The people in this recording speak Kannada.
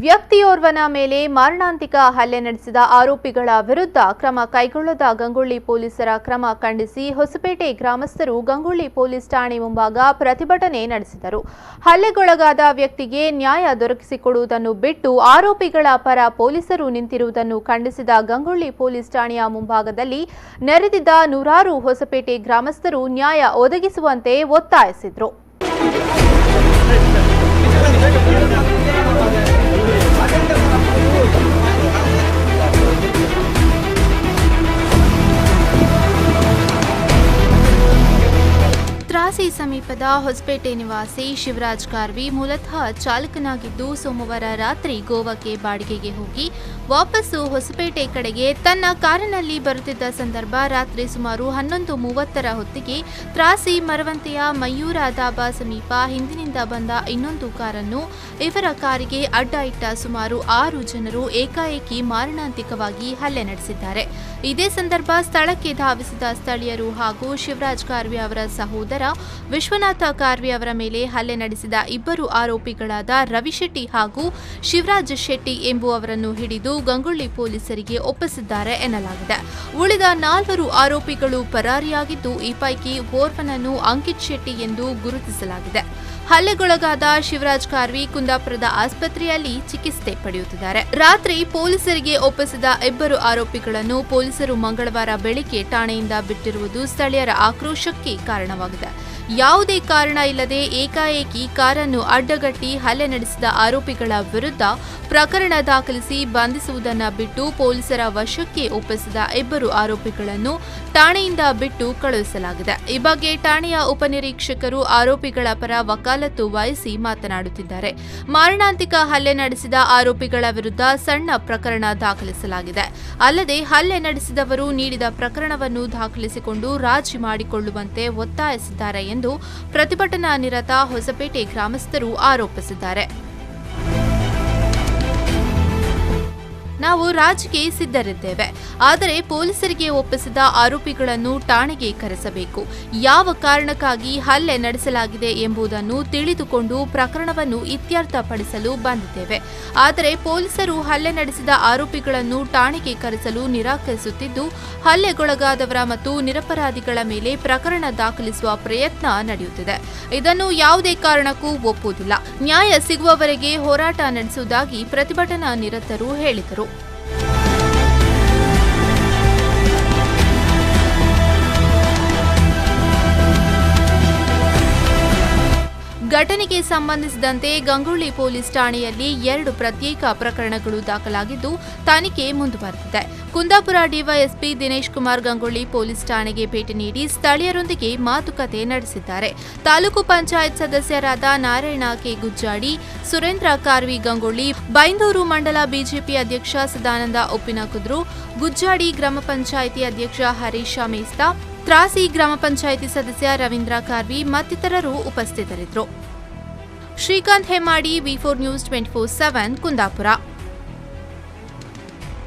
ವ್ಯಕ್ತಿಯೋರ್ವನ ಮೇಲೆ ಮಾರಣಾಂತಿಕ ಹಲ್ಲೆ ನಡೆಸಿದ ಆರೋಪಿಗಳ ವಿರುದ್ಧ ಕ್ರಮ ಕೈಗೊಳ್ಳದ ಗಂಗೊಳ್ಳಿ ಪೊಲೀಸರ ಕ್ರಮ ಖಂಡಿಸಿ ಹೊಸಪೇಟೆ ಗ್ರಾಮಸ್ಥರು ಗಂಗೊಳ್ಳಿ ಪೊಲೀಸ್ ಠಾಣೆ ಮುಂಭಾಗ ಪ್ರತಿಭಟನೆ ನಡೆಸಿದರು. ಹಲ್ಲೆಗೊಳಗಾದ ವ್ಯಕ್ತಿಗೆ ನ್ಯಾಯ ದೊರಕಿಸಿಕೊಡುವುದನ್ನು ಬಿಟ್ಟು ಆರೋಪಿಗಳ ಪರ ಪೊಲೀಸರು ನಿಂತಿರುವುದನ್ನು ಖಂಡಿಸಿದ ಗಂಗೊಳ್ಳಿ ಪೊಲೀಸ್ ಠಾಣೆಯ ಮುಂಭಾಗದಲ್ಲಿ ನೆರೆದಿದ್ದ ನೂರಾರು ಹೊಸಪೇಟೆ ಗ್ರಾಮಸ್ಥರು ನ್ಯಾಯ ಒದಗಿಸುವಂತೆ ಒತ್ತಾಯಿಸಿದರು. ತ್ರಾಸಿ ಸಮೀಪದ ಹೊಸಪೇಟೆ ನಿವಾಸಿ ಶಿವರಾಜ್ ಕಾರ್ವಿ ಮೂಲತಃ ಚಾಲಕನಾಗಿದ್ದು ಸೋಮವಾರ ರಾತ್ರಿ ಗೋವಾಕ್ಕೆ ಬಾಡಿಗೆಗೆ ಹೋಗಿ ವಾಪಸ್ಸು ಹೊಸಪೇಟೆ ಕಡೆಗೆ ತನ್ನ ಕಾರಿನಲ್ಲಿ ಬರುತ್ತಿದ್ದ ಸಂದರ್ಭ ರಾತ್ರಿ ಸುಮಾರು 11:30 ಹೊತ್ತಿಗೆ ತ್ರಾಸಿ ಮರವಂತೆಯ ಮಯೂರ ಧಾಬಾ ಸಮೀಪ ಹಿಂದಿನಿಂದ ಬಂದ ಇನ್ನೊಂದು ಕಾರನ್ನು ಇವರ ಕಾರಿಗೆ ಅಡ್ಡ ಇಟ್ಟ ಸುಮಾರು 6 ಜನರು ಏಕಾಏಕಿ ಮಾರಣಾಂತಿಕವಾಗಿ ಹಲ್ಲೆ ನಡೆಸಿದ್ದಾರೆ. ಇದೇ ಸಂದರ್ಭ ಸ್ಥಳಕ್ಕೆ ಧಾವಿಸಿದ ಸ್ಥಳೀಯರು ಹಾಗೂ ಶಿವರಾಜ್ ಕಾರ್ವಿ ಅವರ ಸಹೋದರ ವಿಶ್ವನಾಥ ಕಾರ್ವಿ ಅವರ ಮೇಲೆ ಹಲ್ಲೆ ನಡೆಸಿದ ಇಬ್ಬರು ಆರೋಪಿಗಳಾದ ರವಿ ಶೆಟ್ಟಿ ಹಾಗೂ ಶಿವರಾಜ್ ಶೆಟ್ಟಿ ಎಂಬುವವರನ್ನು ಹಿಡಿದು ಗಂಗೊಳ್ಳಿ ಪೊಲೀಸರಿಗೆ ಒಪ್ಪಿಸಿದ್ದಾರೆ ಎನ್ನಲಾಗಿದೆ. ಉಳಿದ 4 ಆರೋಪಿಗಳು ಪರಾರಿಯಾಗಿದ್ದು ಈ ಪೈಕಿ ಓರ್ವನನ್ನು ಅಂಕಿತ್ ಶೆಟ್ಟಿ ಎಂದು ಗುರುತಿಸಲಾಗಿದೆ. ಹಲ್ಲೆಗೊಳಗಾದ ಶಿವರಾಜ್ ಕಾರ್ವಿ ಕುಂದಾಪುರದ ಆಸ್ಪತ್ರೆಯಲ್ಲಿ ಚಿಕಿತ್ಸೆ ಪಡೆಯುತ್ತಿದ್ದಾರೆ. ರಾತ್ರಿ ಪೊಲೀಸರಿಗೆ ಒಪ್ಪಿಸಿದ ಇಬ್ಬರು ಆರೋಪಿಗಳನ್ನು ಪೊಲೀಸರು ಮಂಗಳವಾರ ಬೆಳಿಗ್ಗೆ ಠಾಣೆಯಿಂದ ಬಿಟ್ಟಿರುವುದು ಸ್ಥಳೀಯರ ಆಕ್ರೋಶಕ್ಕೆ ಕಾರಣವಾಗಿದೆ. ಯಾವುದೇ ಕಾರಣ ಇಲ್ಲದೆ ಏಕಾಏಕಿ ಕಾರನ್ನು ಅಡ್ಡಗಟ್ಟಿ ಹಲ್ಲೆ ನಡೆಸಿದ ಆರೋಪಿಗಳ ವಿರುದ್ಧ ಪ್ರಕರಣ ದಾಖಲಿಸಿ ಬಂಧಿಸುವುದನ್ನು ಬಿಟ್ಟು ಪೊಲೀಸರ ವಶಕ್ಕೆ ಒಪ್ಪಿಸಿದ ಇಬ್ಬರು ಆರೋಪಿಗಳನ್ನು ಠಾಣೆಯಿಂದ ಬಿಟ್ಟು ಕಳುಹಿಸಲಾಗಿದೆ. ಈ ಬಗ್ಗೆ ಠಾಣೆಯ ಉಪನಿರೀಕ್ಷಕರು ಆರೋಪಿಗಳ ಪರ ವಕಾಲತ್ತು ವಹಿಸಿ ಮಾತನಾಡುತ್ತಿದ್ದಾರೆ. ಮಾರಣಾಂತಿಕ ಹಲ್ಲೆ ನಡೆಸಿದ ಆರೋಪಿಗಳ ವಿರುದ್ಧ ಸಣ್ಣ ಪ್ರಕರಣ ದಾಖಲಿಸಲಾಗಿದೆ. ಅಲ್ಲದೆ ಹಲ್ಲೆ ನಡೆಸಿದವರು ನೀಡಿದ ಪ್ರಕರಣವನ್ನು ದಾಖಲಿಸಿಕೊಂಡು ರಾಜಿ ಮಾಡಿಕೊಳ್ಳುವಂತೆ ಒತ್ತಾಯಿಸಿದ್ದಾರೆ ಎಂದು ಪ್ರತಿಭಟನಾ ನಿರತ ಹೊಸಪೇಟೆ ಗ್ರಾಮಸ್ಥರು ಆರೋಪಿಸಿದ್ದಾರೆ. ನಾವು ರಾಜಿಗೆ ಸಿದ್ಧರಿದ್ದೇವೆ, ಆದರೆ ಪೊಲೀಸರಿಗೆ ಒಪ್ಪಿಸಿದ ಆರೋಪಿಗಳನ್ನು ಠಾಣೆಗೆ ಕರೆಸಬೇಕು. ಯಾವ ಕಾರಣಕ್ಕಾಗಿ ಹಲ್ಲೆ ನಡೆಸಲಾಗಿದೆ ಎಂಬುದನ್ನು ತಿಳಿದುಕೊಂಡು ಪ್ರಕರಣವನ್ನು ಇತ್ಯರ್ಥಪಡಿಸಲು ಬಂದಿದ್ದೇವೆ. ಆದರೆ ಪೊಲೀಸರು ಹಲ್ಲೆ ನಡೆಸಿದ ಆರೋಪಿಗಳನ್ನು ಠಾಣೆಗೆ ಕರೆಸಲು ನಿರಾಕರಿಸುತ್ತಿದ್ದು, ಹಲ್ಲೆಗೊಳಗಾದವರ ಮತ್ತು ನಿರಪರಾಧಿಗಳ ಮೇಲೆ ಪ್ರಕರಣ ದಾಖಲಿಸುವ ಪ್ರಯತ್ನ ನಡೆಯುತ್ತಿದೆ. ಇದನ್ನು ಯಾವುದೇ ಕಾರಣಕ್ಕೂ ಒಪ್ಪುವುದಿಲ್ಲ. ನ್ಯಾಯ ಸಿಗುವವರೆಗೆ ಹೋರಾಟ ನಡೆಸುವುದಾಗಿ ಪ್ರತಿಭಟನಾ ನಿರತರು ಹೇಳಿದರು. ಘಟನೆಗೆ ಸಂಬಂಧಿಸಿದಂತೆ ಗಂಗೊಳ್ಳಿ ಪೊಲೀಸ್ ಠಾಣೆಯಲ್ಲಿ 2 ಪ್ರತ್ಯೇಕ ಪ್ರಕರಣಗಳು ದಾಖಲಾಗಿದ್ದು ತನಿಖೆ ಮುಂದುವರೆದಿದೆ. ಕುಂದಾಪುರ ಡಿವೈಎಸ್ಪಿ ದಿನೇಶ್ ಕುಮಾರ್ ಗಂಗೊಳ್ಳಿ ಪೊಲೀಸ್ ಠಾಣೆಗೆ ಭೇಟಿ ನೀಡಿ ಸ್ಥಳೀಯರೊಂದಿಗೆ ಮಾತುಕತೆ ನಡೆಸಿದ್ದಾರೆ. ತಾಲೂಕು ಪಂಚಾಯತ್ ಸದಸ್ಯರಾದ ನಾರಾಯಣ ಕೆ ಗುಜ್ಜಾಡಿ, ಸುರೇಂದ್ರ ಕಾರ್ವಿ ಗಂಗೊಳ್ಳಿ, ಬೈಂದೂರು ಮಂಡಲ ಬಿಜೆಪಿ ಅಧ್ಯಕ್ಷ ಸದಾನಂದ ಉಪ್ಪಿನಕುದ್ರು, ಗುಜ್ಜಾಡಿ ಗ್ರಾಮ ಪಂಚಾಯಿತಿ ಅಧ್ಯಕ್ಷ ಹರೀಶ ಮೇಸ್ತಾ, ತ್ರಾಸಿ ಗ್ರಾಮ ಪಂಚಾಯಿತಿ ಸದಸ್ಯ ರವೀಂದ್ರ ಕಾರ್ವಿ ಮತ್ತಿತರರು ಉಪಸ್ಥಿತರಿದ್ದರು. ಶ್ರೀಕಾಂತ್ ಹೆಮ್ಮಾಡಿ, ವಿ4 ನ್ಯೂಸ್ 24/7 ಕುಂದಾಪುರ.